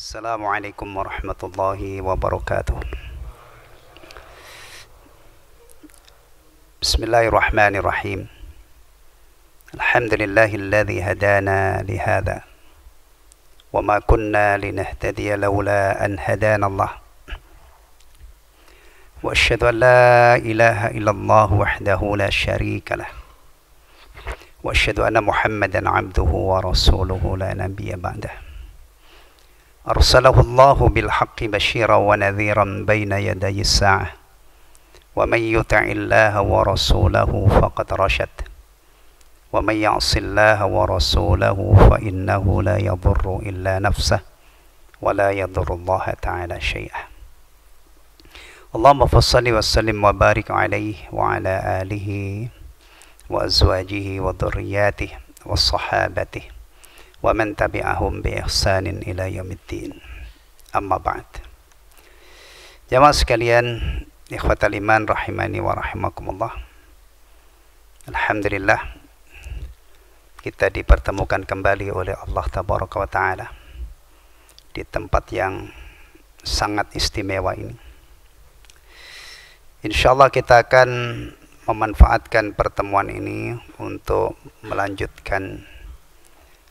Assalamualaikum warahmatullahi wabarakatuh. Bismillahirrahmanirrahim. Alhamdulillahilladzi hadana lihada wa ma kunna linahtadiya laula an hadana Allah. Wa asyhadu an la ilaha illallah wahdahu la syarika lah. Wa asyhadu anna Muhammadan abduhu wa rasuluhu la nabiyya ba'dah. أرسله الله بالحق بشيرا ونذيرا بين يدي الساعة ومن يطع الله ورسوله فقد رشد ومن يعص الله ورسوله فإنه لا يضر إلا نفسه ولا يضر الله تعالى شيئا اللهم فصل وسلم وبارك عليه وعلى آله وأزواجه وذرياته وصحابته wa man tabi'ahum bi ihsanin ila yaumiddin. Amma ba'd. Jamaah sekalian, ikhwatal iman rahimani wa rahimakumullah. Alhamdulillah kita dipertemukan kembali oleh Allah tabaraka wa taala di tempat yang sangat istimewa ini. Insyaallah kita akan memanfaatkan pertemuan ini untuk melanjutkan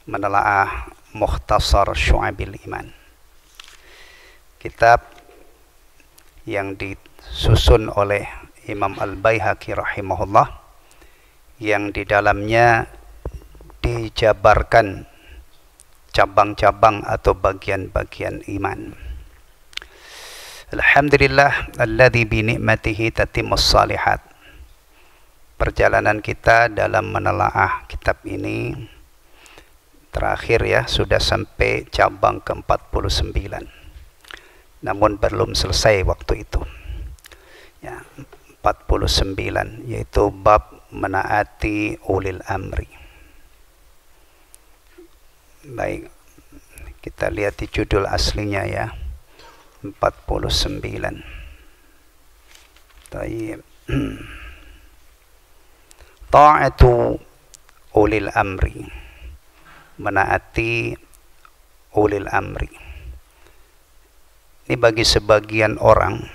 menelaah Mukhtasar Syu'abil Iman, kitab yang disusun oleh Imam Al-Baihaqi rahimahullah, yang di dalamnya dijabarkan cabang-cabang atau bagian-bagian iman. Alhamdulillah alladzi bi ni'matihi tatimmus shalihat. Perjalanan kita dalam menelaah kitab ini terakhir ya, sudah sampai cabang ke-49. Namun belum selesai waktu itu. Ya, 49 yaitu bab menaati ulil amri. Baik, kita lihat di judul aslinya ya. 49. Baik. Ta'atu ulil amri. Menaati ulil amri. Ini bagi sebagian orang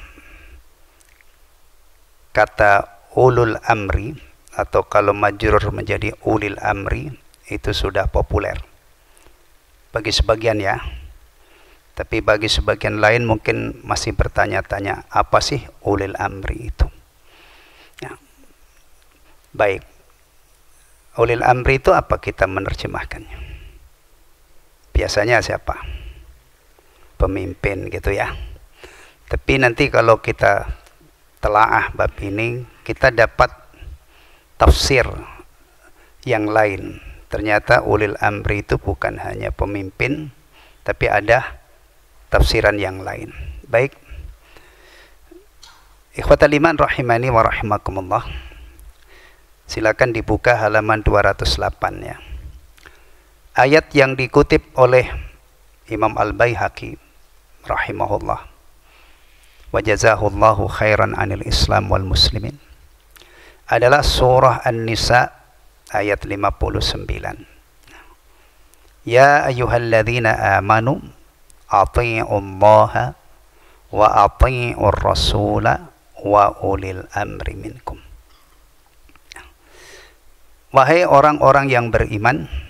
kata ulul amri, atau kalau majrur menjadi ulil amri, itu sudah populer bagi sebagian ya. Tapi bagi sebagian lain mungkin masih bertanya-tanya, apa sih ulil amri itu ya. Baik, ulil amri itu apa kita menerjemahkannya? Biasanya siapa? Pemimpin gitu ya. Tapi nanti kalau kita telaah bab ini, kita dapat tafsir yang lain. Ternyata ulil amri itu bukan hanya pemimpin, tapi ada tafsiran yang lain. Baik, ikhwatal iman rahimani wa rahimakumullah, silakan dibuka halaman 208 ya. Ayat yang dikutip oleh Imam Al-Baihaqi rahimahullah wa jazahullahu khairan anil Islam wal muslimin adalah surah An-Nisa ayat 59. Ya ayyuhalladzina amanu athi'ullaha wa athi'ur rasula wa ulil amri minkum. Wahai orang-orang yang beriman.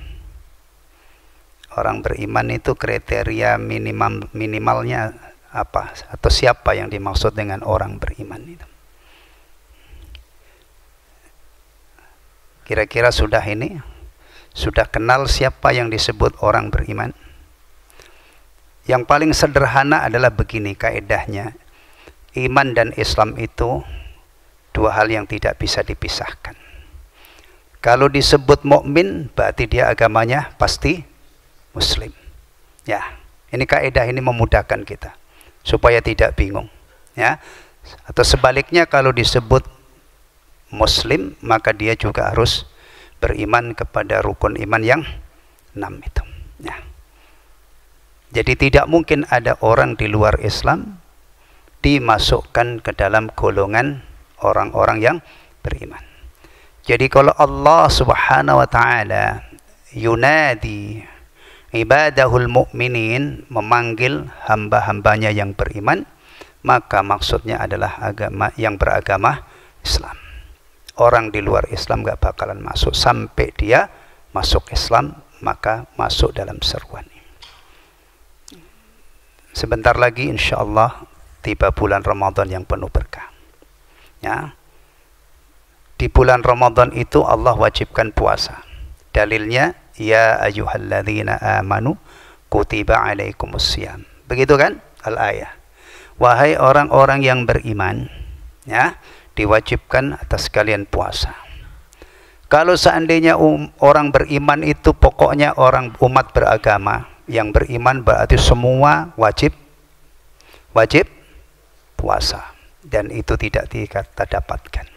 Orang beriman itu kriteria minimalnya apa? Atau siapa yang dimaksud dengan orang beriman itu? Kira-kira sudah kenal siapa yang disebut orang beriman? Yang paling sederhana adalah begini kaedahnya. Iman dan Islam itu dua hal yang tidak bisa dipisahkan. Kalau disebut mukmin, berarti dia agamanya pasti Muslim. Ya, ini kaidah ini memudahkan kita supaya tidak bingung. Ya, atau sebaliknya kalau disebut Muslim, maka dia juga harus beriman kepada rukun iman yang 6 itu. Ya. Jadi tidak mungkin ada orang di luar Islam dimasukkan ke dalam golongan orang-orang yang beriman. Jadi kalau Allah Subhanahu wa taala yunadi ibadahul mu'minin, memanggil hamba-hambanya yang beriman, maka maksudnya adalah agama yang beragama Islam. Orang di luar Islam gak bakalan masuk. Sampai dia masuk Islam, maka masuk dalam seruan ini. Sebentar lagi insya Allah tiba bulan Ramadan yang penuh berkah. Ya. Di bulan Ramadan itu Allah wajibkan puasa. Dalilnya, ya ayyuhalladzina amanu kutiba alaikumussyam. Begitu kan al-ayah. Wahai orang-orang yang beriman, ya, diwajibkan atas kalian puasa. Kalau seandainya orang beriman itu pokoknya orang umat beragama, yang beriman berarti semua wajib puasa, dan itu tidak kita dapatkan.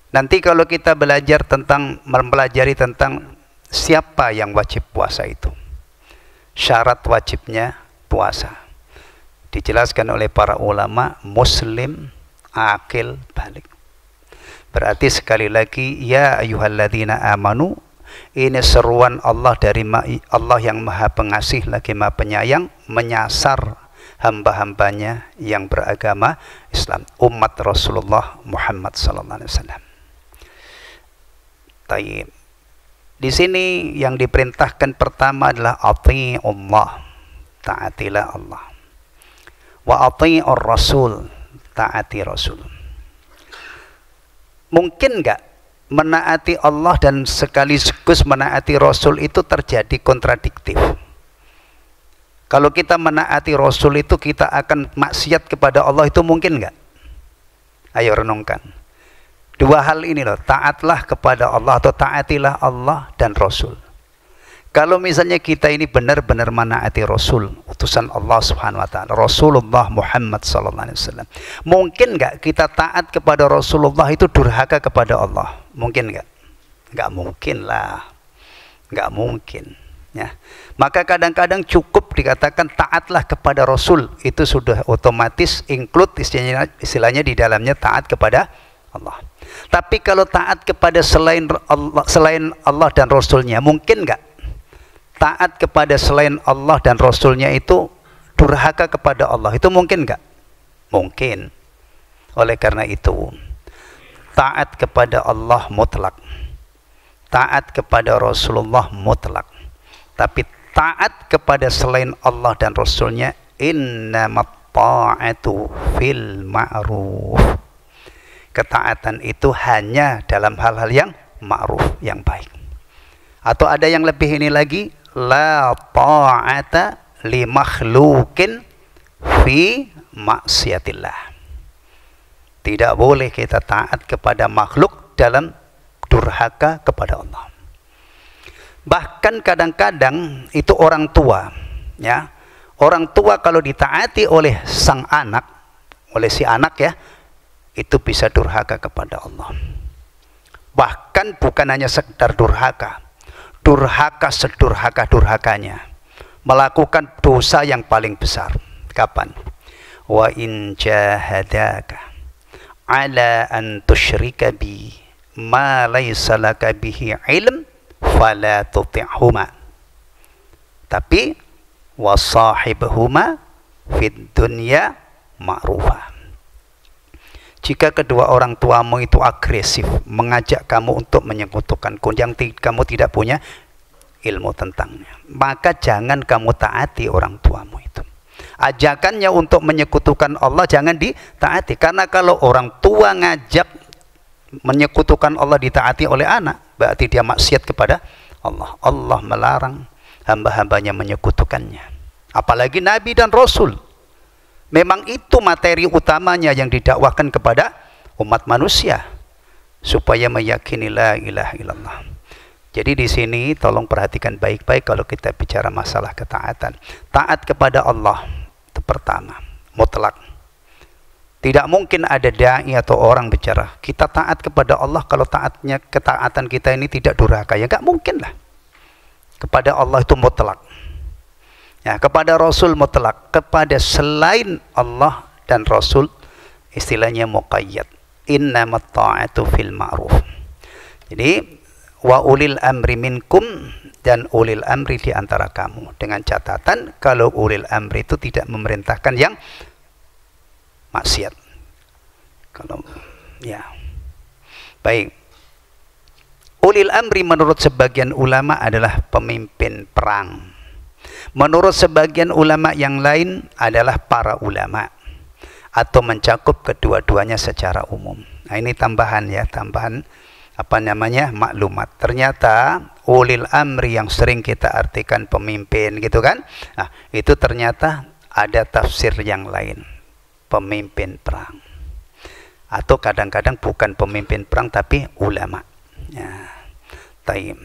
Nanti kalau kita mempelajari tentang siapa yang wajib puasa itu, syarat wajibnya puasa dijelaskan oleh para ulama, muslim, akil, balik. Berarti sekali lagi, ya ayyuhalladzina amanu, ini seruan Allah dari Allah yang maha pengasih lagi maha penyayang, menyasar hamba-hambanya yang beragama Islam, umat Rasulullah Muhammad sallallahu alaihi wasallam. Tayyib. Di sini yang diperintahkan pertama adalah ati'ullah, taatilah Allah. Wa ati'ur rasul, taati Rasul. Mungkin enggak menaati Allah dan sekaligus menaati Rasul itu terjadi kontradiktif? Kalau kita menaati Rasul itu kita akan maksiat kepada Allah, itu mungkin enggak? Ayo renungkan. Dua hal ini loh, taatlah kepada Allah atau taatilah Allah dan Rasul. Kalau misalnya kita ini benar-benar menaati Rasul, utusan Allah Subhanahu wa taala, Rasulullah Muhammad sallallahu alaihi wasallam, mungkin enggak kita taat kepada Rasulullah itu durhaka kepada Allah? Mungkin enggak? Enggak mungkin lah. Enggak mungkin, ya. Maka kadang-kadang cukup dikatakan taatlah kepada Rasul, itu sudah otomatis include istilahnya di dalamnya taat kepada Allah. Tapi kalau taat kepada selain Allah dan Rasulnya, mungkin enggak taat kepada selain Allah dan Rasulnya itu durhaka kepada Allah? Itu mungkin enggak? Mungkin. Oleh karena itu, taat kepada Allah mutlak, taat kepada Rasulullah mutlak. Tapi taat kepada selain Allah dan Rasulnya, innamat ta'atu fil ma'ruf. Ketaatan itu hanya dalam hal-hal yang ma'ruf, yang baik. Atau ada yang lebih ini lagi, la ta'ata li makhlukin fi maksiatillah. Tidak boleh kita taat kepada makhluk dalam durhaka kepada Allah. Bahkan kadang-kadang itu orang tua, ya. Orang tua kalau ditaati oleh sang anak, oleh si anak, ya, itu bisa durhaka kepada Allah. Bahkan bukan hanya sekedar durhaka, durhaka sedurhaka-durhakanya, melakukan dosa yang paling besar. Kapan? Wa in jahadaka ala an tusyrika bi ma laysa laka bihi ilm fala tuti'huma. Tapi wasahibhuma fid dunya ma'rufa. Jika kedua orang tuamu itu agresif, mengajak kamu untuk menyekutukanku yang kamu tidak punya ilmu tentangnya, maka jangan kamu taati orang tuamu itu. Ajakannya untuk menyekutukan Allah jangan ditaati, karena kalau orang tua ngajak menyekutukan Allah ditaati oleh anak, berarti dia maksiat kepada Allah. Allah melarang hamba-hambanya menyekutukannya, apalagi Nabi dan Rasul. Memang itu materi utamanya yang didakwahkan kepada umat manusia, supaya meyakini la ilaha illallah. Jadi di sini tolong perhatikan baik-baik kalau kita bicara masalah ketaatan. Taat kepada Allah itu pertama, mutlak. Tidak mungkin ada dai atau orang bicara kita taat kepada Allah kalau ketaatan kita ini tidak durhaka. Ya enggak mungkin lah. Kepada Allah itu mutlak. Ya, kepada Rasul mutlak, kepada selain Allah dan Rasul istilahnya muqayyad. Innamat ta'atu fil ma'ruf. Jadi wa ulil amri minkum, dan ulil amri di antara kamu, dengan catatan kalau ulil amri itu tidak memerintahkan yang maksiat. Kalau ya. Baik. Ulil amri menurut sebagian ulama adalah pemimpin perang. Menurut sebagian ulama yang lain adalah para ulama, atau mencakup kedua-duanya secara umum. Nah, ini tambahan ya, tambahan maklumat. Ternyata ulil amri yang sering kita artikan pemimpin gitu kan. Nah, itu ternyata ada tafsir yang lain, pemimpin perang. Atau kadang-kadang bukan pemimpin perang tapi ulama. Ya. Taib.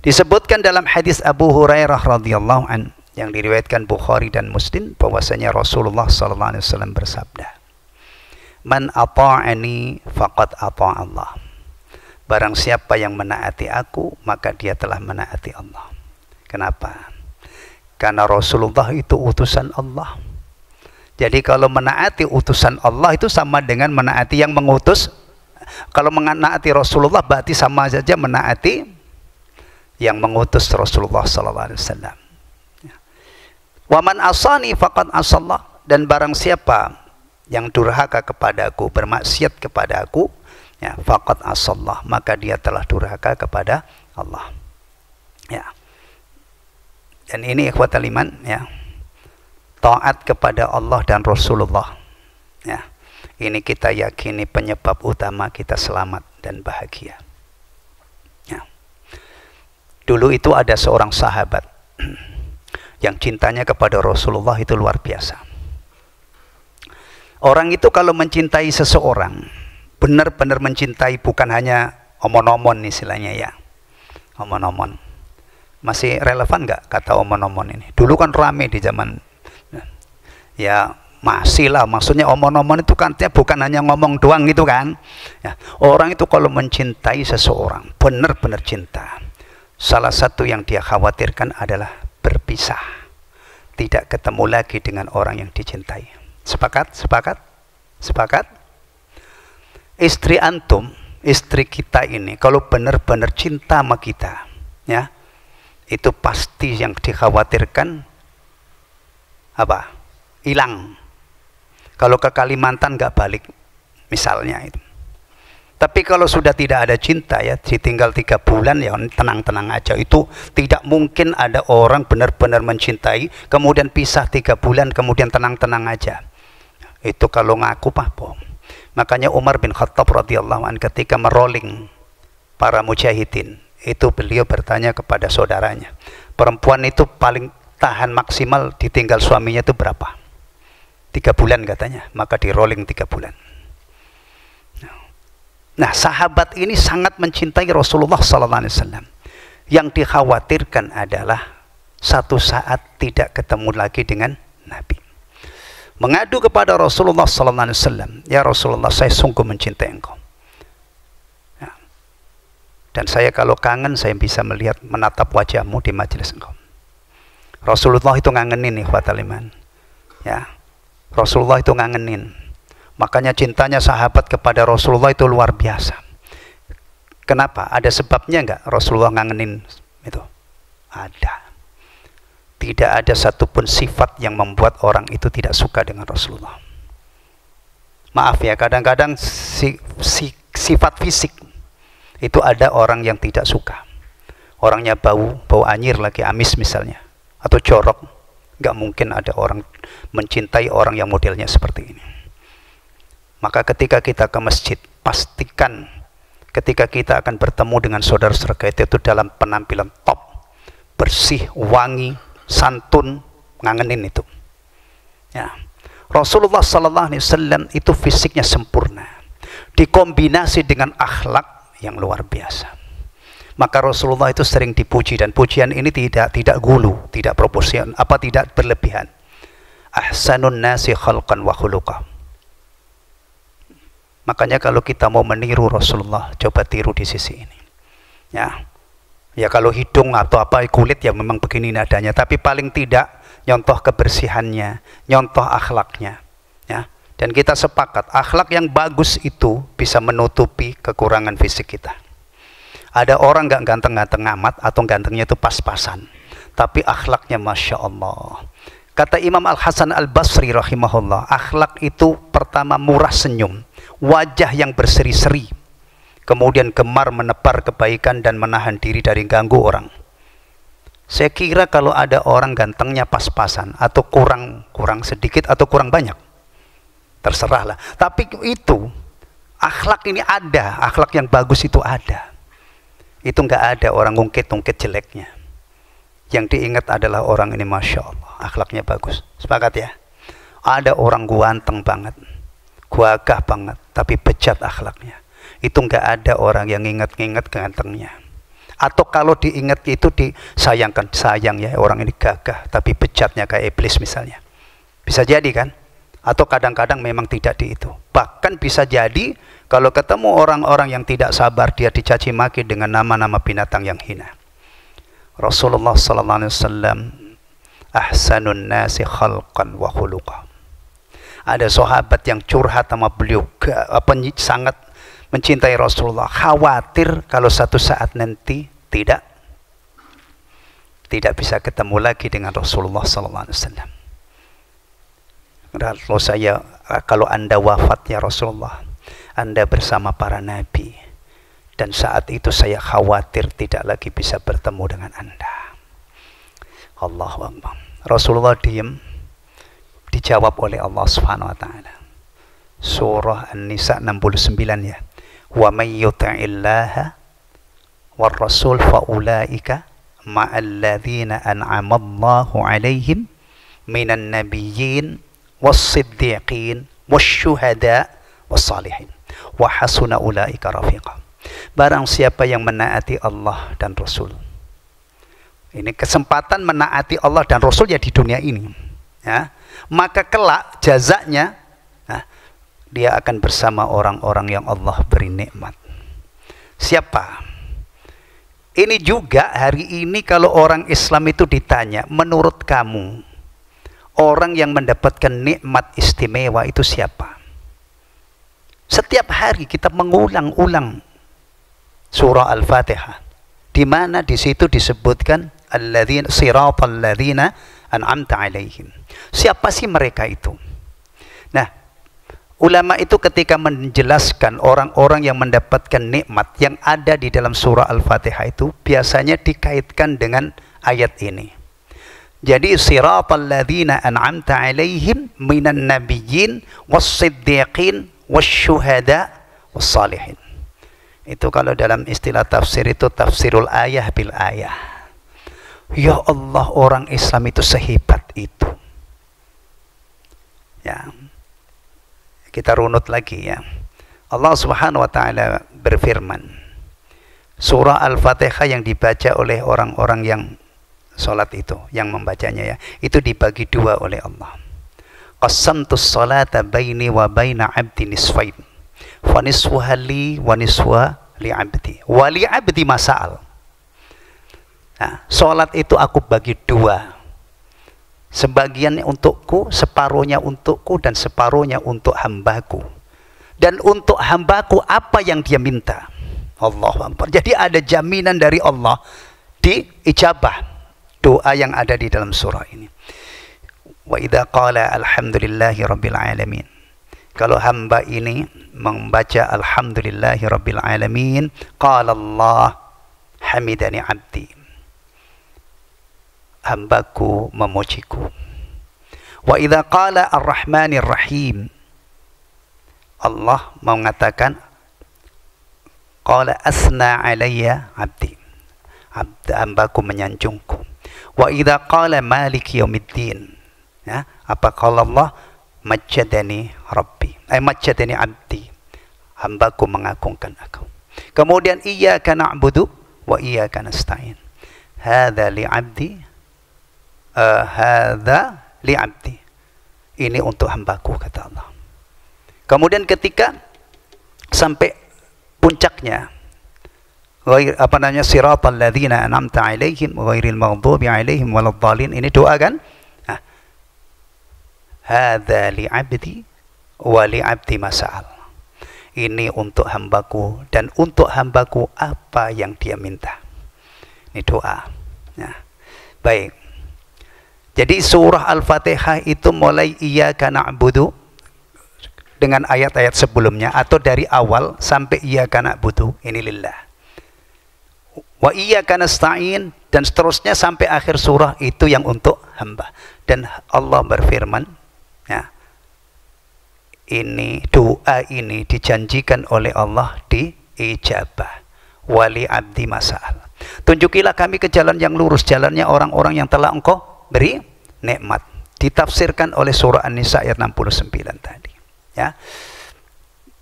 Disebutkan dalam hadis Abu Hurairah radhiyallahu an yang diriwayatkan Bukhari dan Muslim bahwasanya Rasulullah sallallahu alaihi wasallam bersabda, "Man ata'ani faqad ata'a Allah." Barang siapa yang menaati aku, maka dia telah menaati Allah. Kenapa? Karena Rasulullah itu utusan Allah. Jadi kalau menaati utusan Allah itu sama dengan menaati yang mengutus. Kalau menaati Rasulullah berarti sama saja menaati yang mengutus Rasulullah sallallahu alaihi wasallam. Wa man asani faqad asallah, dan barang siapa yang durhaka kepadaku, bermaksiat kepadaku, ya, faqad asallah, maka dia telah durhaka kepada Allah. Ya. Dan ini ikhwatal iman, ya. Taat kepada Allah dan Rasulullah. Ya. Ini kita yakini penyebab utama kita selamat dan bahagia. Ya. Dulu itu ada seorang sahabat yang cintanya kepada Rasulullah itu luar biasa. Orang itu kalau mencintai seseorang, benar-benar mencintai, bukan hanya omon-omon istilahnya ya. Omon-omon. Masih relevan nggak kata omon-omon ini? Dulu kan rame di zaman, ya masih lah, maksudnya omon-omon itu kan bukan hanya ngomong doang gitu kan. Ya, orang itu kalau mencintai seseorang, benar-benar cinta, salah satu yang dia khawatirkan adalah berpisah, tidak ketemu lagi dengan orang yang dicintai. Sepakat? Sepakat? Sepakat? Istri antum, istri kita ini kalau benar-benar cinta sama kita, ya, itu pasti yang dikhawatirkan apa? Hilang. Kalau ke Kalimantan nggak balik, misalnya itu. Tapi kalau sudah tidak ada cinta, ya, ditinggal 3 bulan, ya tenang-tenang aja. Itu tidak mungkin ada orang benar-benar mencintai, kemudian pisah 3 bulan, kemudian tenang-tenang aja. Itu kalau ngaku mah bohong. Makanya Umar bin Khattab radhiyallahu anhu ketika merolling para mujahidin, itu beliau bertanya kepada saudaranya, perempuan itu paling tahan maksimal ditinggal suaminya itu berapa? 3 bulan katanya, maka di rolling 3 bulan. Nah, sahabat ini sangat mencintai Rasulullah sallallahu alaihi wasallam. Yang dikhawatirkan adalah satu saat tidak ketemu lagi dengan Nabi. Mengadu kepada Rasulullah sallallahu alaihi wasallam, "Ya Rasulullah, saya sungguh mencintai engkau. Ya. Dan saya kalau kangen saya bisa melihat, menatap wajahmu di majelis engkau." Rasulullah itu ngangenin nih ikhwatal iman. Ya. Rasulullah itu ngangenin. Makanya cintanya sahabat kepada Rasulullah itu luar biasa. Kenapa? Ada sebabnya enggak Rasulullah ngangenin itu? Ada. Tidak ada satupun sifat yang membuat orang itu tidak suka dengan Rasulullah. Maaf ya, kadang-kadang sifat fisik itu ada orang yang tidak suka. Orangnya bau anyir lagi, amis misalnya, atau jorok. Nggak mungkin ada orang mencintai orang yang modelnya seperti ini. Maka ketika kita ke masjid, pastikan ketika kita akan bertemu dengan saudara-saudara kita itu dalam penampilan top, bersih, wangi, santun, ngangenin itu. Ya. Rasulullah sallallahu alaihi wasallam itu fisiknya sempurna, dikombinasi dengan akhlak yang luar biasa. Maka Rasulullah itu sering dipuji, dan pujian ini tidak gulu, tidak proporsional, tidak berlebihan. Ahsanun nasi khalqan wa khuluqa. Makanya kalau kita mau meniru Rasulullah, coba tiru di sisi ini. Ya. Ya kalau hidung atau kulit ya memang begini nadanya, tapi paling tidak nyontoh kebersihannya, nyontoh akhlaknya. Ya. Dan kita sepakat akhlak yang bagus itu bisa menutupi kekurangan fisik kita. Ada orang nggak ganteng-ganteng amat atau gantengnya itu pas-pasan, tapi akhlaknya Masya Allah. Kata Imam Al-Hasan Al-Basri rahimahullah, akhlak itu pertama murah senyum, wajah yang berseri-seri, kemudian gemar menebar kebaikan dan menahan diri dari ganggu orang. Saya kira kalau ada orang gantengnya pas-pasan atau kurang sedikit atau kurang banyak, terserahlah. Tapi itu akhlak ini ada, akhlak yang bagus itu ada. Itu nggak ada orang ngungkit-ngungkit jeleknya. Yang diingat adalah orang ini Masya Allah, akhlaknya bagus. Sepakat ya? Ada orang ganteng banget, gagah banget, tapi bejat akhlaknya. Itu nggak ada orang yang ingat-ingat gantengnya. Atau kalau diingat itu disayangkan, sayang ya orang ini gagah, tapi bejatnya kayak iblis misalnya. Bisa jadi kan? Atau kadang-kadang memang tidak di itu. Bahkan bisa jadi kalau ketemu orang-orang yang tidak sabar, dia dicaci maki dengan nama-nama binatang yang hina. Rasulullah sallallahu alaihi wasallam ahsanun nasi khalqan wa khuluqa. Ada sahabat yang curhat sama beliau, sangat mencintai Rasulullah, khawatir kalau satu saat nanti tidak bisa ketemu lagi dengan Rasulullah sallallahu alaihi wasallam. Kalau Anda wafat ya Rasulullah, Anda bersama para nabi, dan saat itu saya khawatir tidak lagi bisa bertemu dengan Anda. Allahu Akbar. Rasulullah diam, dijawab oleh Allah Subhanahu wa taala. Surah An-Nisa 69 ya. Wa may yuti'illaha war rasul fa ulaika ma'al ladzina an'ama Allahu 'alaihim minan nabiyyin was-siddiqin wasyuhada was-salihin wa hasuna ulaika rafiqa. Barang siapa yang menaati Allah dan Rasul, ini kesempatan menaati Allah dan Rasul ya di dunia ini ya, maka kelak jazanya dia akan bersama orang-orang yang Allah beri nikmat. Siapa? Ini juga hari ini kalau orang Islam itu ditanya, menurut kamu orang yang mendapatkan nikmat istimewa itu siapa? Setiap hari kita mengulang-ulang surah Al-Fatihah, di mana di situ disebutkan alladzina siratal ladzina an'amta 'alaihim. Siapa sih mereka itu? Nah, ulama itu ketika menjelaskan orang-orang yang mendapatkan nikmat yang ada di dalam surah Al-Fatihah itu biasanya dikaitkan dengan ayat ini. Jadi siratal ladzina an'amta 'alaihim minan nabiyyin was-siddiqin wasyuhada was-salihin. Itu kalau dalam istilah tafsir itu tafsirul ayah bil ayah. Ya Allah, orang Islam itu sehebat itu. Ya. Kita runut lagi ya. Allah Subhanahu wa taala berfirman. Surah Al-Fatihah yang dibaca oleh orang-orang yang salat itu, yang membacanya ya, itu dibagi dua oleh Allah. Qasamtus salata baini wa baina 'abdi nisfain. Fa nisfuha li wa nisfuha li 'abdi. Wa li 'abdi masa'al. Nah, salat itu aku bagi dua. Sebagiannya untukku, separuhnya untukku, dan separuhnya untuk hambaku. Dan untuk hambaku apa yang dia minta. Allahu Akbar. Jadi ada jaminan dari Allah diijabah doa yang ada di dalam surah ini. Wa idza qala alhamdulillahi rabbil alamin. Kalau hamba ini membaca alhamdulillahi rabbil alamin, qala Allah hamidani abdi. Hambaku memujiku. Wa idza qala ar-rahmanir rahim. Allah mengatakan qala asna alayya abdi. Hambaku menyanjungku. Wa idza qala maliki yaumiddin. Ya, apa qala Allah majjadani rabbi. Majjadani abdi. Hambaku mengagungkan aku. Kemudian iyyaka na'budu wa iyyaka nasta'in. Hadza li 'abdi. Hadza li 'abdi. Ini untuk hambaku, kata Allah. Kemudian ketika sampai puncaknya, siratal ladzina an'amta 'alaihim ghairil maghdubi 'alaihim waladdallin, ini doa kan? Hadza li 'abdi wa li 'abdi mas'al. ini untuk hambaku dan untuk hambaku apa yang dia minta. Ini doa. Nah, baik. Jadi surah Al-Fatihah itu mulai iyyaka na'budu dengan ayat-ayat sebelumnya atau dari awal sampai iyyaka na'budu ini lillah. Wa iyyaka nasta'in dan seterusnya sampai akhir surah itu yang untuk hamba. Dan Allah berfirman, ya, ini doa ini dijanjikan oleh Allah diijabah. Wali abdi masal. Tunjukilah kami ke jalan yang lurus, jalannya orang-orang yang telah Engkau beri nikmat. Ditafsirkan oleh surah An-Nisa ayat 69 tadi, ya.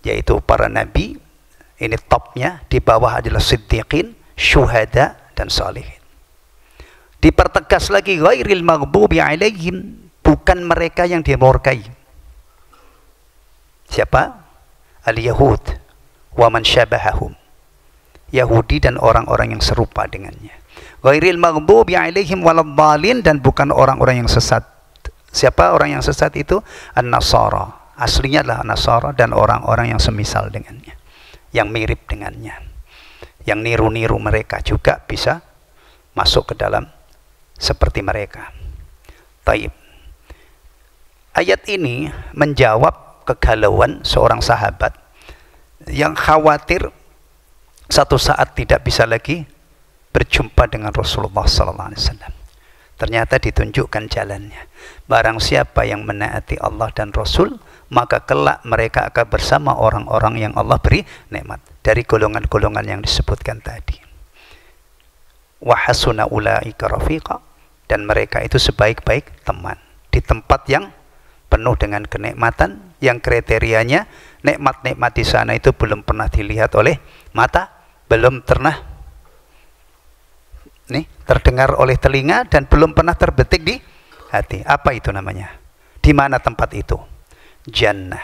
Yaitu para nabi, ini topnya, di bawah adalah siddiqin, syuhada dan salihin. Dipertegas lagi ghairil maghdubi alaihim, bukan mereka yang dimurkai. Siapa? Al-Yahud wa man syabahahum. Yahudi dan orang-orang yang serupa dengannya. Ghairil maghdubi alaihim waladhdallin, dan bukan orang-orang yang sesat. Siapa orang yang sesat itu? An-Nasara. Aslinya adalah Nasara dan orang-orang yang semisal dengannya, yang mirip dengannya, yang niru-niru mereka juga bisa masuk ke dalam seperti mereka. Taib. Ayat ini menjawab kegalauan seorang sahabat yang khawatir satu saat tidak bisa lagi berjumpa dengan Rasulullah SAW. Ternyata ditunjukkan jalannya. Barang siapa yang menaati Allah dan Rasul, maka kelak mereka akan bersama orang-orang yang Allah beri nikmat dari golongan-golongan yang disebutkan tadi. Wa hasuna ulaika rafiqa, dan mereka itu sebaik-baik teman di tempat yang penuh dengan kenikmatan, yang kriterianya nikmat-nikmat di sana itu belum pernah dilihat oleh mata, belum pernah terdengar oleh telinga, dan belum pernah terbetik di hati. Apa itu namanya? Di mana tempat itu? Jannah.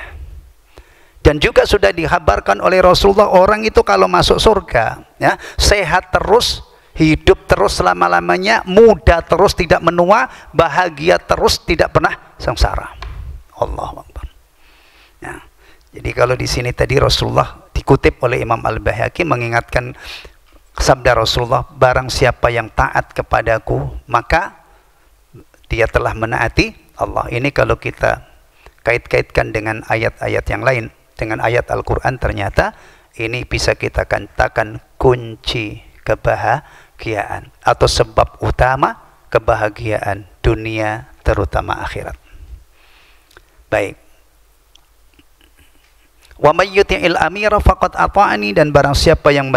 Dan juga sudah dikabarkan oleh Rasulullah, orang itu kalau masuk surga, ya, sehat terus, hidup terus selama-lamanya, muda terus, tidak menua, bahagia terus, tidak pernah sengsara. Allahu Akbar. Ya. Jadi kalau di sini tadi Rasulullah dikutip oleh Imam Al-Baihaqi mengingatkan sabda Rasulullah, barang siapa yang taat kepadaku maka dia telah menaati Allah. Ini kalau kita kait-kaitkan dengan ayat-ayat yang lain, dengan ayat Al-Quran, ternyata ini bisa kita katakan kunci kebahagiaan atau sebab utama kebahagiaan dunia terutama akhirat. Baik. Wa may yuti'il amira faqad ata'ani, dan barang siapa yang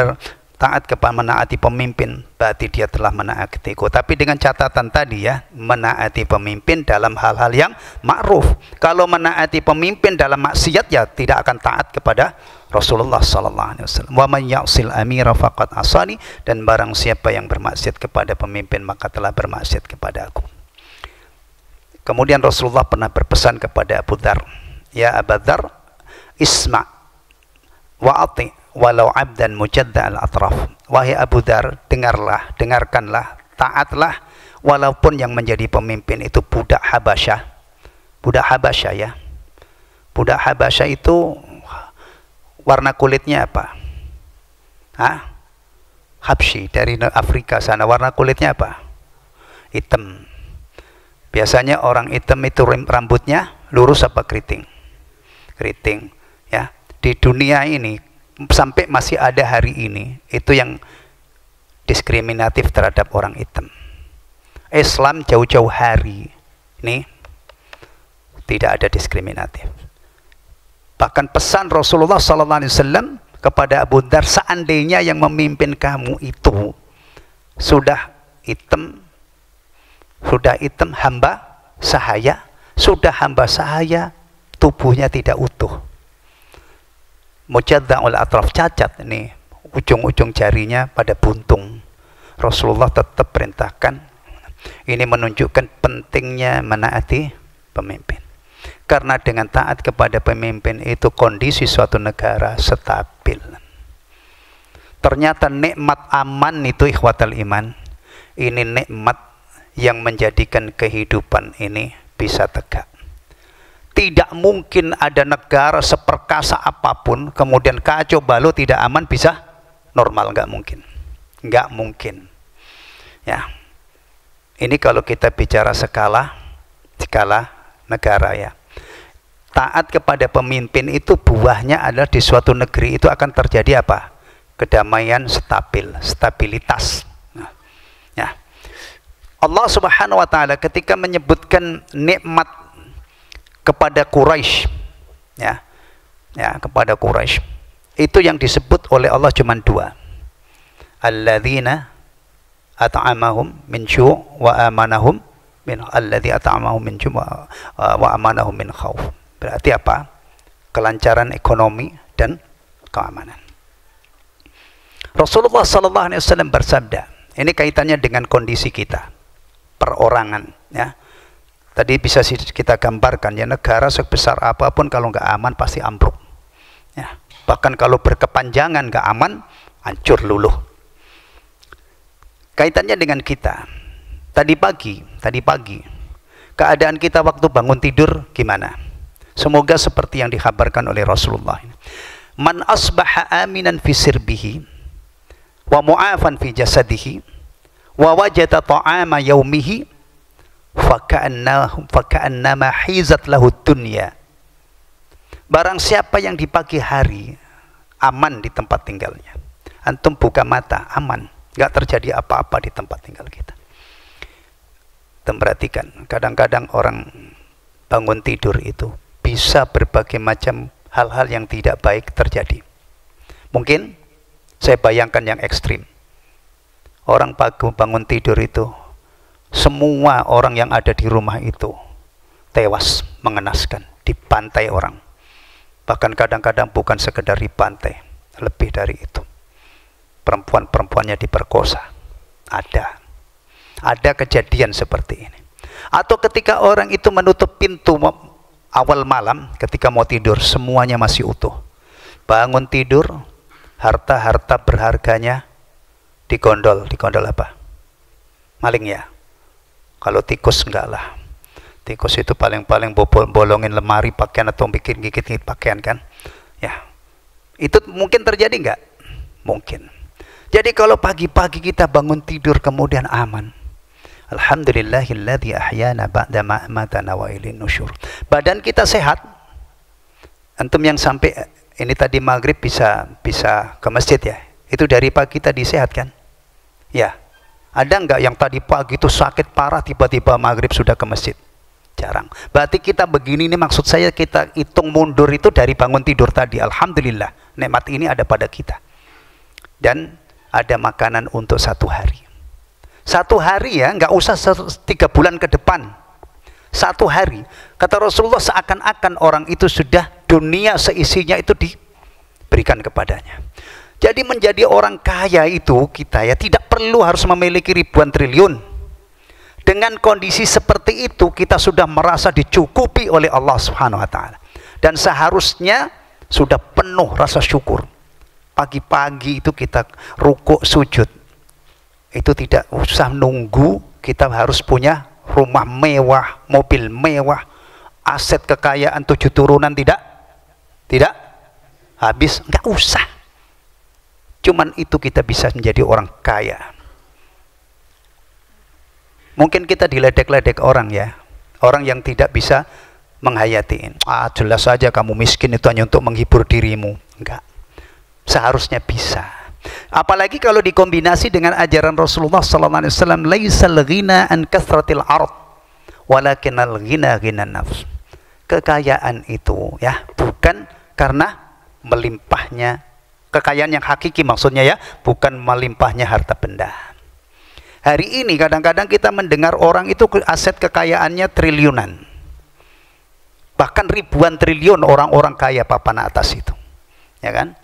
taat kepada menaati pemimpin, berarti dia telah menaatiku. Tapi dengan catatan tadi, ya, menaati pemimpin dalam hal-hal yang ma'ruf. Kalau menaati pemimpin dalam maksiat, ya tidak akan taat kepada Rasulullah sallallahu alaihi wasallam. Wa man ya'sil amira faqad asani, dan barang siapa yang bermaksiat kepada pemimpin maka telah bermaksiat kepada aku. Kemudian Rasulullah pernah berpesan kepada Abu Dzar, ya Abu Dzar, isma' wa ati' walau abdan mujadda al-atraf. Wahai Abu Dzar, dengarkanlah, taatlah, walaupun yang menjadi pemimpin itu budak Habasyah. Budak Habasyah, ya. Budak Habasyah itu warna kulitnya apa? Habsyi, dari Afrika sana. Warna kulitnya apa? Hitam. Biasanya orang hitam itu rambutnya lurus apa keriting? Keriting, ya. Di dunia ini sampai masih ada hari ini itu yang diskriminatif terhadap orang hitam. Islam jauh-jauh hari ini tidak ada diskriminatif. Bahkan pesan Rasulullah SAW kepada Abu Dzar, seandainya yang memimpin kamu itu sudah hitam hamba sahaya, sudah hamba sahaya, tubuhnya tidak utuh, mujadda'ul atraf, cacat, ini ujung-ujung jarinya pada buntung. Rasulullah tetap perintahkan. Ini menunjukkan pentingnya menaati pemimpin, karena dengan taat kepada pemimpin itu kondisi suatu negara stabil. Ternyata nikmat aman itu, ikhwatal iman, ini nikmat yang menjadikan kehidupan ini bisa tegak. Tidak mungkin ada negara seperkasa apapun kemudian kacau balau tidak aman bisa normal, nggak mungkin, nggak mungkin. Ya, ini kalau kita bicara skala negara ya. Taat kepada pemimpin itu buahnya adalah di suatu negeri itu akan terjadi apa? Kedamaian, stabilitas. Nah, ya. Allah Subhanahu wa taala ketika menyebutkan nikmat kepada Quraisy, ya, kepada Quraisy, itu yang disebut oleh Allah cuma dua. Alladzina at'amahum min ju' wa amanahum min alladzi at'amahum min ju' wa amanahum min khauf. Berarti apa? Kelancaran ekonomi dan keamanan. Rasulullah sallallahu alaihi wasallam bersabda, ini kaitannya dengan kondisi kita perorangan, ya. Tadi bisa kita gambarkan ya, negara sebesar apapun kalau nggak aman pasti ambruk. Ya, bahkan kalau berkepanjangan nggak aman, hancur luluh. Kaitannya dengan kita. Tadi pagi, keadaan kita waktu bangun tidur gimana? Semoga seperti yang dikhabarkan oleh Rasulullah. Man asbaha aminan fi sirbihi wa mu'afan fi jasadihi wa wajada ta'ama yaumihi faka'annama hizat lahu dunya. Barang siapa yang di pagi hari aman di tempat tinggalnya, antum buka mata aman, nggak terjadi apa-apa di tempat tinggal kita. Perhatikan, kadang-kadang orang bangun tidur itu bisa berbagai macam hal-hal yang tidak baik terjadi. Mungkin saya bayangkan yang ekstrim, orang bangun tidur itu semua orang yang ada di rumah itu tewas mengenaskan, dibantai orang. Bahkan kadang-kadang bukan sekedar dibantai, lebih dari itu. Perempuan-perempuannya diperkosa. Ada kejadian seperti ini. Atau ketika orang itu menutup pintu awal malam ketika mau tidur, semuanya masih utuh. Bangun tidur, harta-harta berharganya digondol. Digondol apa? Maling ya? Kalau tikus enggak lah. Tikus itu paling-paling bolongin lemari pakaian atau bikin gigit pakaian kan. Ya. Itu mungkin terjadi enggak? Mungkin. Jadi kalau pagi-pagi kita bangun tidur kemudian aman. Alhamdulillahilladzi ahyana ba'da ma amatana wa ilaihun nusyur. Badan kita sehat. Antum yang sampai ini tadi maghrib bisa ke masjid ya. Itu dari pagi tadi sehat kan? Ya. Ada enggak yang tadi pagi itu sakit parah tiba-tiba maghrib sudah ke masjid? Jarang. Berarti kita begini, ini maksud saya kita hitung mundur itu dari bangun tidur tadi. Alhamdulillah nikmat ini ada pada kita. Dan ada makanan untuk 1 hari. 1 hari ya, enggak usah 3 bulan ke depan. 1 hari. Kata Rasulullah seakan-akan orang itu sudah dunia seisinya itu diberikan kepadanya. Jadi menjadi orang kaya itu kita ya tidak perlu harus memiliki ribuan triliun. Dengan kondisi seperti itu kita sudah merasa dicukupi oleh Allah Subhanahu wa taala. Dan seharusnya sudah penuh rasa syukur. Pagi-pagi itu kita rukuk sujud. Itu tidak usah nunggu kita harus punya rumah mewah, mobil mewah, aset kekayaan 7 turunan tidak habis, enggak usah. Cuman itu kita bisa menjadi orang kaya. Mungkin kita diledek-ledek orang ya. Orang yang tidak bisa menghayati. Jelas saja kamu miskin itu hanya untuk menghibur dirimu. Enggak. Seharusnya bisa. Apalagi kalau dikombinasi dengan ajaran Rasulullah sallallahu alaihi wasallam, laisal ghina an kasratil ard, walakinal ghina ghinan nafs. Kekayaan itu ya bukan karena melimpahnya, kekayaan yang hakiki maksudnya ya, bukan melimpahnya harta benda. Hari ini kadang-kadang kita mendengar orang itu aset kekayaannya triliunan. Bahkan ribuan triliun orang-orang kaya papan atas itu. Ya kan?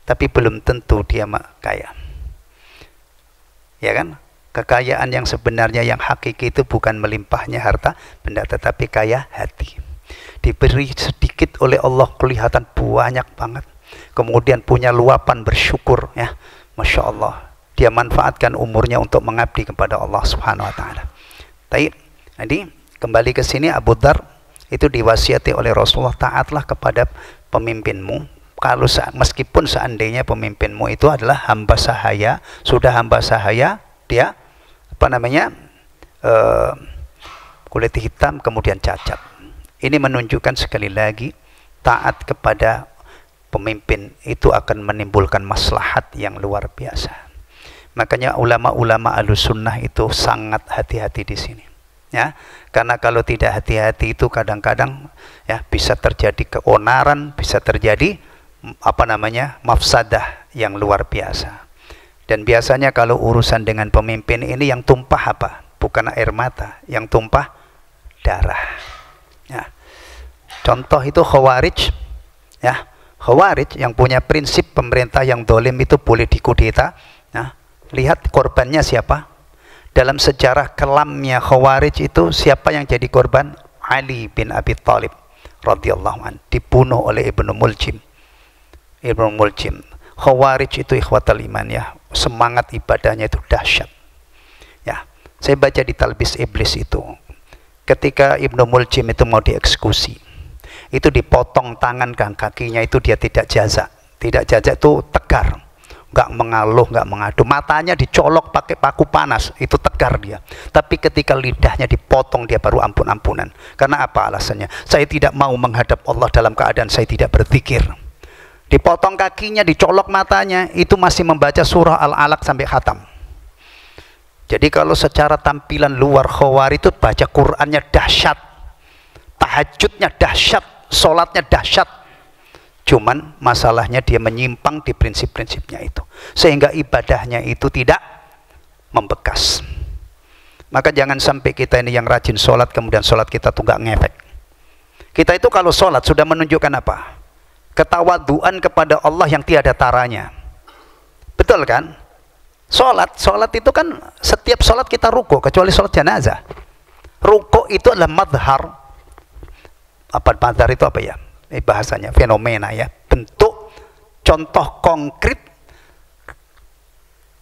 Tapi belum tentu dia kaya. Ya kan? Kekayaan yang sebenarnya yang hakiki itu bukan melimpahnya harta benda, tetapi kaya hati. Diberi sedikit oleh Allah kelihatan banyak banget. Kemudian punya luapan bersyukur ya. Masya Allah. Dia manfaatkan umurnya untuk mengabdi kepada Allah Subhanahu wa taala. Jadi kembali ke sini Abu Dzar Itu diwasiati oleh Rasulullah, taatlah kepada pemimpinmu. Kalau meskipun seandainya pemimpinmu itu adalah hamba sahaya, sudah hamba sahaya, dia kulit hitam kemudian cacat. Ini menunjukkan sekali lagi taat kepada pemimpin itu akan menimbulkan maslahat yang luar biasa. Makanya ulama-ulama Ahlussunnah itu sangat hati-hati di sini. Ya, karena kalau tidak hati-hati itu kadang-kadang ya bisa terjadi keonaran, bisa terjadi mafsadah yang luar biasa. Dan biasanya kalau urusan dengan pemimpin ini yang tumpah apa? Bukan air mata, yang tumpah darah. Ya. Contoh itu Khawarij, ya. Khawarij yang punya prinsip pemerintah yang dolim itu boleh dikudeta. Nah, lihat korbannya siapa? Dalam sejarah kelamnya Khawarij itu siapa yang jadi korban? Ali bin Abi Thalib radhiyallahu anhu, dibunuh oleh Ibnu Muljim. Khawarij itu ikhwatal iman ya, semangat ibadahnya itu dahsyat. Ya, saya baca di Talbis Iblis itu, ketika Ibnu Muljim itu mau dieksekusi, itu dipotong tangan dan kakinya itu dia tidak jaza. Tidak jaza itu tegar, nggak mengaluh, nggak mengadu. Matanya dicolok pakai paku panas, itu tegar dia. Tapi ketika lidahnya dipotong, dia baru ampun-ampunan. Karena apa alasannya? Saya tidak mau menghadap Allah dalam keadaan saya tidak berzikir. Dipotong kakinya, dicolok matanya, itu masih membaca surah Al-Alaq sampai khatam. Jadi kalau secara tampilan luar Khawarij itu baca Qur'annya dahsyat, tahajudnya dahsyat, sholatnya dahsyat. Cuman masalahnya dia menyimpang di prinsip-prinsipnya itu, sehingga ibadahnya itu tidak membekas. Maka jangan sampai kita ini yang rajin sholat kemudian sholat kita tuh nggak ngefek. Kita itu kalau sholat sudah menunjukkan apa? Ketawaduan kepada Allah yang tiada taranya. Betul kan? Sholat itu kan setiap sholat kita ruku, kecuali sholat jenazah. Ruku itu adalah madhar. Madhar itu apa ya? Bahasanya fenomena ya, bentuk contoh konkret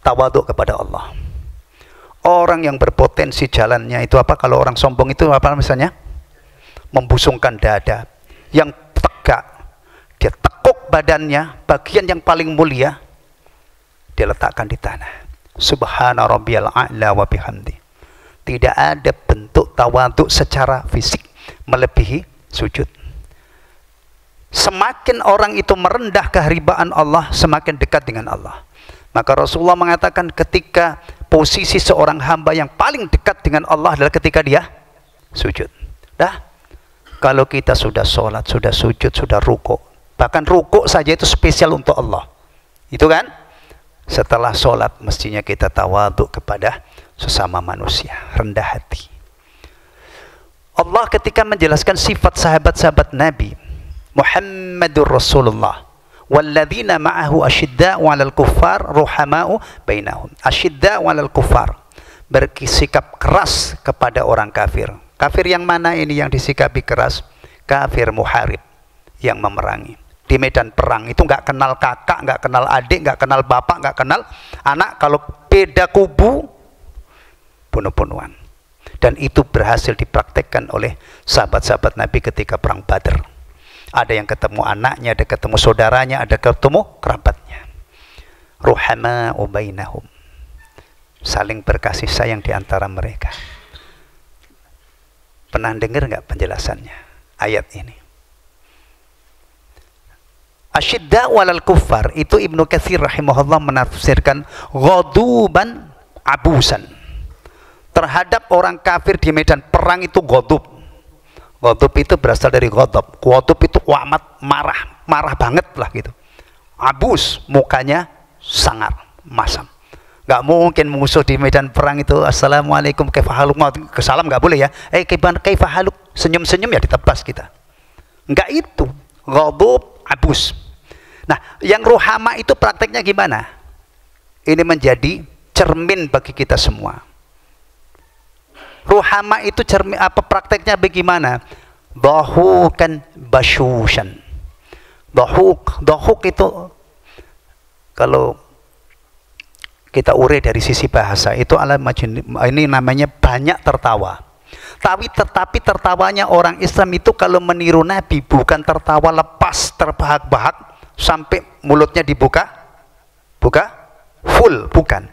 tawaduk kepada Allah. Orang yang berpotensi jalannya itu apa? Kalau orang sombong itu apa misalnya? Membusungkan dada, yang tegak, dia tekuk badannya, bagian yang paling mulia dia letakkan di tanah. Subhana rabbiyal a'la wa bihamdi. Tidak ada bentuk tawaduk secara fisik melebihi sujud. Semakin orang itu merendah keharibaan Allah, semakin dekat dengan Allah. Maka Rasulullah mengatakan ketika posisi seorang hamba yang paling dekat dengan Allah adalah ketika dia sujud. Kalau kita sudah sholat, sudah sujud, sudah ruku, bahkan ruku saja itu spesial untuk Allah. Itu kan? Setelah sholat mestinya kita tawaduk kepada sesama manusia, rendah hati. Allah ketika menjelaskan sifat sahabat-sahabat Nabi Muhammadur Rasulullah walladzina ma'ahu asyidda'u 'alal kuffar ruhama'u bainahum. Asyidda'u 'alal kuffar, bersikap keras kepada orang kafir. Kafir yang mana ini yang disikapi keras? Kafir muharib, yang memerangi. Di medan perang itu nggak kenal kakak, nggak kenal adik, nggak kenal bapak, nggak kenal anak. Kalau beda kubu, bunuh-bunuhan. Dan itu berhasil dipraktekkan oleh sahabat-sahabat Nabi ketika perang Badar. Ada yang ketemu anaknya, ada ketemu saudaranya, ada ketemu kerabatnya. Ruhama'u bainahum, saling berkasih sayang di antara mereka. Pernah dengar nggak penjelasannya ayat ini? Asyidda'u 'alal kuffar itu Ibnu Katsir rahimahullah menafsirkan ghaduban abusan. Terhadap orang kafir di medan perang itu ghadub. Ghadub itu berasal dari ghadab. Ghadub itu amat marah banget lah gitu. Abus, mukanya sangar, masam. Gak mungkin musuh di medan perang itu assalamualaikum kaifahaluk, ke salam gak boleh ya. Kaifahaluk, senyum-senyum ya ditebas kita. Enggak itu. Ghadub, abus. Nah, yang ruhama itu prakteknya gimana? Ini menjadi cermin bagi kita semua. Ruhama itu cermin apa prakteknya bagaimana? Dhahukan basyushan. Dhahuk itu kalau kita urai dari sisi bahasa itu ini namanya banyak tertawa. Tetapi tertawanya orang Islam itu kalau meniru Nabi bukan tertawa lepas, terbahak-bahak sampai mulutnya dibuka, full, bukan.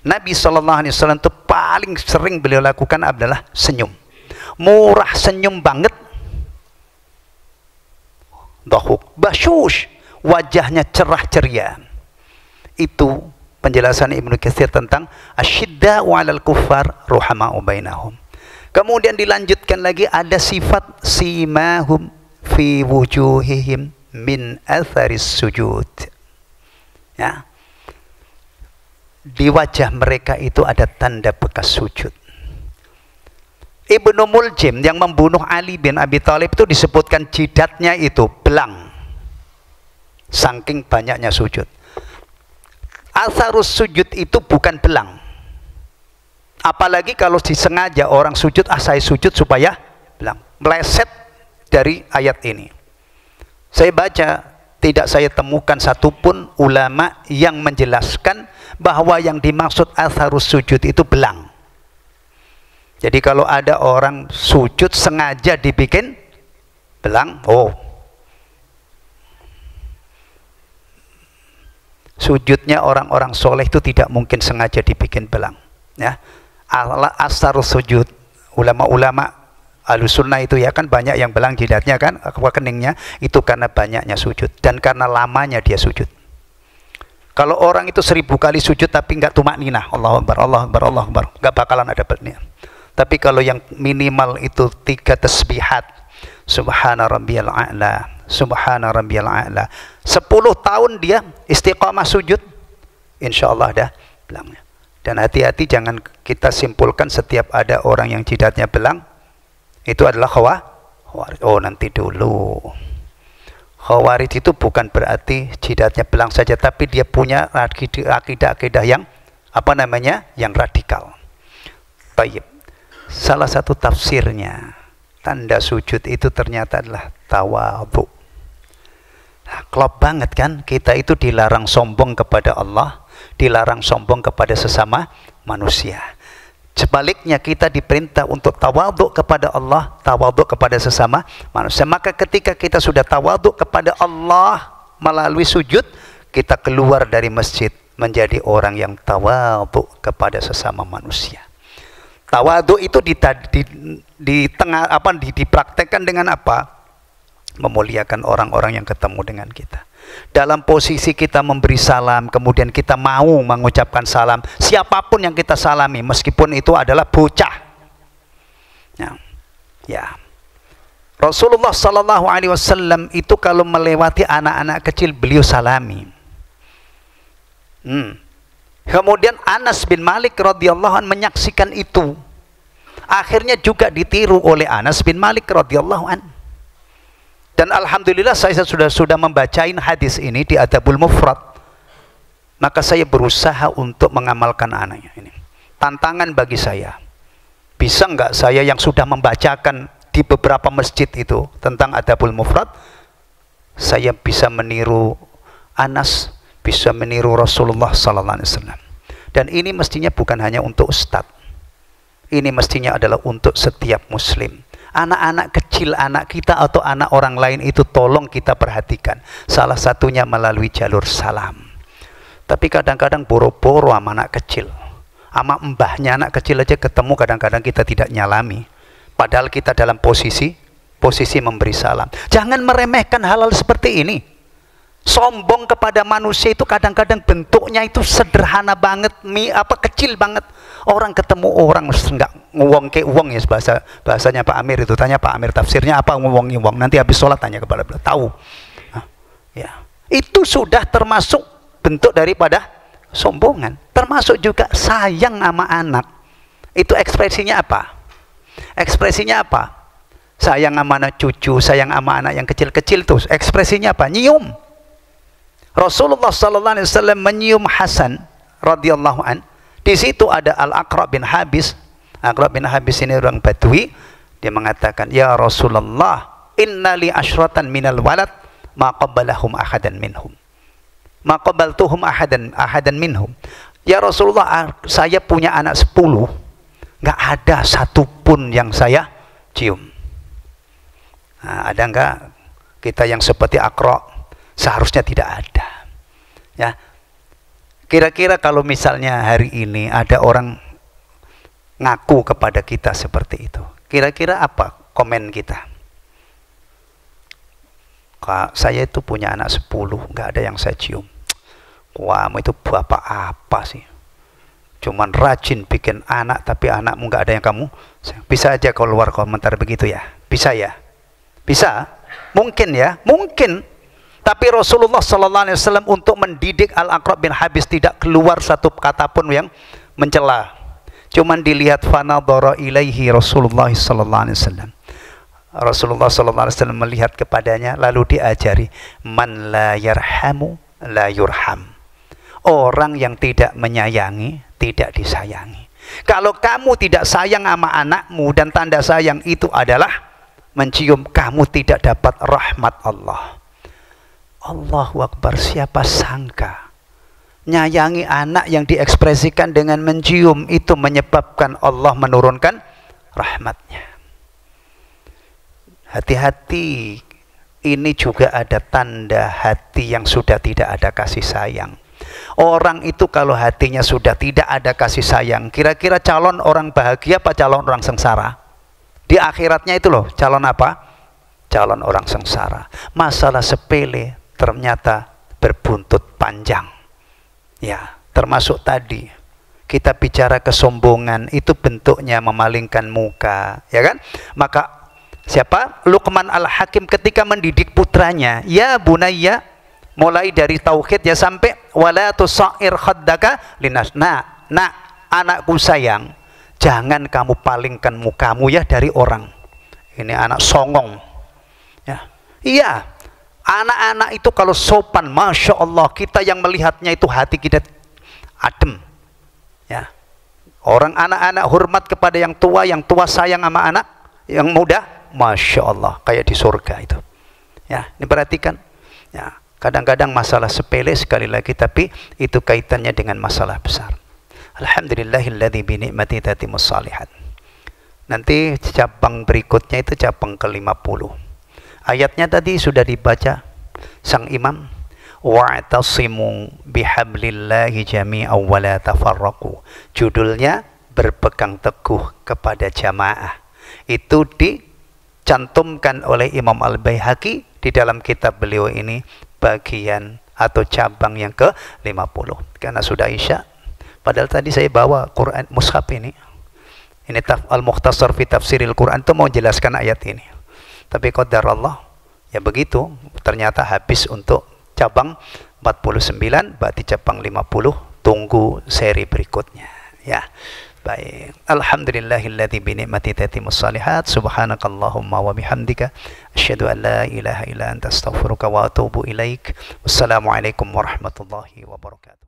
Nabi SAW itu paling sering beliau lakukan adalah senyum. Murah senyum banget. Dhahuk bashush, wajahnya cerah ceria. Itu penjelasan Ibnu Katsir tentang asyidda'u 'alal kuffar ruhama'u bainahum. Kemudian dilanjutkan lagi ada sifat simahum fi wujuhihim min atharis sujud. Ya. Di wajah mereka itu ada tanda bekas sujud. Ibnu Muljim yang membunuh Ali bin Abi Thalib itu disebutkan jidatnya itu belang. Saking banyaknya sujud. Atharus sujud itu bukan belang. Apalagi kalau disengaja orang sujud, saya sujud supaya belang. Meleset dari ayat ini. Saya baca, tidak saya temukan satupun ulama yang menjelaskan bahwa yang dimaksud atharus sujud itu belang. Jadi kalau ada orang sujud sengaja dibikin belang, sujudnya orang-orang soleh itu tidak mungkin sengaja dibikin belang. Ya, asarus sujud, ulama-ulama Ahlussunnah itu ya kan banyak yang belang jidatnya kan, keningnya itu karena banyaknya sujud dan karena lamanya dia sujud. Kalau orang itu 1000 kali sujud tapi nggak tumakninah, Allahu Akbar, Allahu Akbar, Allahu Akbar, nggak bakalan ada benih. Tapi kalau yang minimal itu 3 tasbihat, subhana rabbiyal a'la, subhana rabbiyal a'la, 10 tahun dia istiqamah sujud, insya Allah dah belangnya. Dan hati-hati jangan kita simpulkan setiap ada orang yang jidatnya belang itu adalah khawarij. Oh nanti dulu, khawarij itu bukan berarti jidatnya belang saja, tapi dia punya akidah-akidah yang yang radikal. Baik. Salah satu tafsirnya tanda sujud itu ternyata adalah tawadhu. Nah, klop banget kan, kita itu dilarang sombong kepada Allah, dilarang sombong kepada sesama manusia. Sebaliknya kita diperintah untuk tawadhu kepada Allah, tawadhu kepada sesama manusia. Maka ketika kita sudah tawadhu kepada Allah melalui sujud, kita keluar dari masjid menjadi orang yang tawadhu kepada sesama manusia. Tawadhu itu dipraktekkan dengan apa? Memuliakan orang-orang yang ketemu dengan kita. Dalam posisi kita memberi salam, kemudian kita mau mengucapkan salam, siapapun yang kita salami, meskipun itu adalah bocah. Ya. Rasulullah SAW itu kalau melewati anak-anak kecil, beliau salami. Kemudian Anas bin Malik radhiyallahu anhu menyaksikan itu. Akhirnya juga ditiru oleh Anas bin Malik radhiyallahu anhu. Dan alhamdulillah saya sudah membacain hadis ini di Adabul Mufrad. Maka saya berusaha untuk mengamalkan anaknya ini. Tantangan bagi saya. Bisa nggak saya yang sudah membacakan di beberapa masjid itu tentang Adabul Mufrad, saya bisa meniru Anas, bisa meniru Rasulullah SAW. Dan ini mestinya bukan hanya untuk ustadz, ini mestinya adalah untuk setiap muslim. Anak-anak kecil, anak kita atau anak orang lain itu tolong kita perhatikan. Salah satunya melalui jalur salam. Tapi kadang-kadang boro-boro sama anak kecil, sama mbahnya anak kecil aja ketemu, kadang-kadang kita tidak nyalami, padahal kita dalam posisi memberi salam. Jangan meremehkan hal-hal seperti ini. Sombong kepada manusia itu kadang-kadang bentuknya itu sederhana banget, kecil banget. Orang ketemu orang enggak nguwong ke uang ya, bahasanya Pak Amir itu, tanya Pak Amir tafsirnya apa nguwongi uang, nanti habis sholat tanya kepada beliau, tahu. Ya. Itu sudah termasuk bentuk daripada sombongan. Termasuk juga sayang sama anak. Itu ekspresinya apa? Ekspresinya apa? Sayang sama anak cucu, sayang sama anak yang kecil-kecil tuh ekspresinya apa? Nyium. Rasulullah SAW menyium Hasan radhiyallahu an. Di situ ada Al-Aqra bin Habis. Aqra bin Habis ini orang Badui. Dia mengatakan, ya Rasulullah, inna li asyratan minal walad ma qabbalahum ahadan minhum. Ma qabbaltuhum ahadan minhum. Ya Rasulullah, saya punya anak 10. nggak ada satupun yang saya cium. Nah, ada nggak kita yang seperti Aqra? Seharusnya tidak ada. Ya, kira-kira kalau misalnya hari ini ada orang ngaku kepada kita seperti itu, kira-kira apa komen kita? Kak, saya itu punya anak 10, nggak ada yang saya cium. Kamu itu bapak apa sih? Cuman rajin bikin anak, tapi anakmu nggak ada yang kamu. Bisa aja keluar komentar begitu ya? Bisa ya? Bisa? Mungkin ya? Mungkin. Tapi Rasulullah SAW untuk mendidik Al-Aqra' bin Habis tidak keluar satu kata pun yang mencela. Cuman dilihat fanadhara ilaihi Rasulullah SAW. Rasulullah SAW melihat kepadanya lalu diajari, man la yarhamu la yurham. Orang yang tidak menyayangi tidak disayangi. Kalau kamu tidak sayang sama anakmu dan tanda sayang itu adalah mencium, kamu tidak dapat rahmat Allah. Allahu Akbar, siapa sangka nyayangi anak yang diekspresikan dengan mencium itu menyebabkan Allah menurunkan rahmatnya. Hati-hati, ini juga ada tanda hati yang sudah tidak ada kasih sayang. Orang itu kalau hatinya sudah tidak ada kasih sayang, kira-kira calon orang bahagia apa calon orang sengsara? Di akhiratnya itu loh, calon apa? Calon orang sengsara. Masalah sepele ternyata berbuntut panjang. Ya, termasuk tadi kita bicara kesombongan itu bentuknya memalingkan muka, ya kan? Maka siapa? Luqman Al-Hakim ketika mendidik putranya, ya bunayya, mulai dari tauhid ya sampai wala tusair khaddaka linas. Nah, anakku sayang, jangan kamu palingkan mukamu ya dari orang. Ini anak songong. Ya. Iya. Anak-anak itu kalau sopan, Masya Allah, kita yang melihatnya itu hati kita adem. Ya. Orang anak-anak hormat kepada yang tua sayang sama anak yang muda, Masya Allah, kayak di surga itu. Ya, ini perhatikan. Ya, kadang-kadang masalah sepele sekali lagi, tapi itu kaitannya dengan masalah besar. Alhamdulillahilladzi bi ni'mati tatimmus shalihat. Nanti cabang berikutnya itu cabang ke-50. Ayatnya tadi sudah dibaca sang imam, wa'tasimu bihablillahi jami'an wa la tafarraqu. Judulnya berpegang teguh kepada jamaah. Itu dicantumkan oleh Imam Al-Baihaqi di dalam kitab beliau ini, bagian atau cabang yang ke-50. Karena sudah Isya, padahal tadi saya bawa Quran mushaf ini. Ini Al-Mukhtasar fi Tafsiril Quran, itu mau jelaskan ayat ini. Tapi qadar Allah, ya begitu, ternyata habis untuk cabang 49, berarti cabang 50, tunggu seri berikutnya. Ya, baik. Alhamdulillahilladzi bi ni'mati tatimmus shalihat. Subhanakallahumma wa bihamdika asyhadu an la ilaha illa anta astaghfiruka wa atubu ilaik. Wassalamualaikum warahmatullahi wabarakatuh.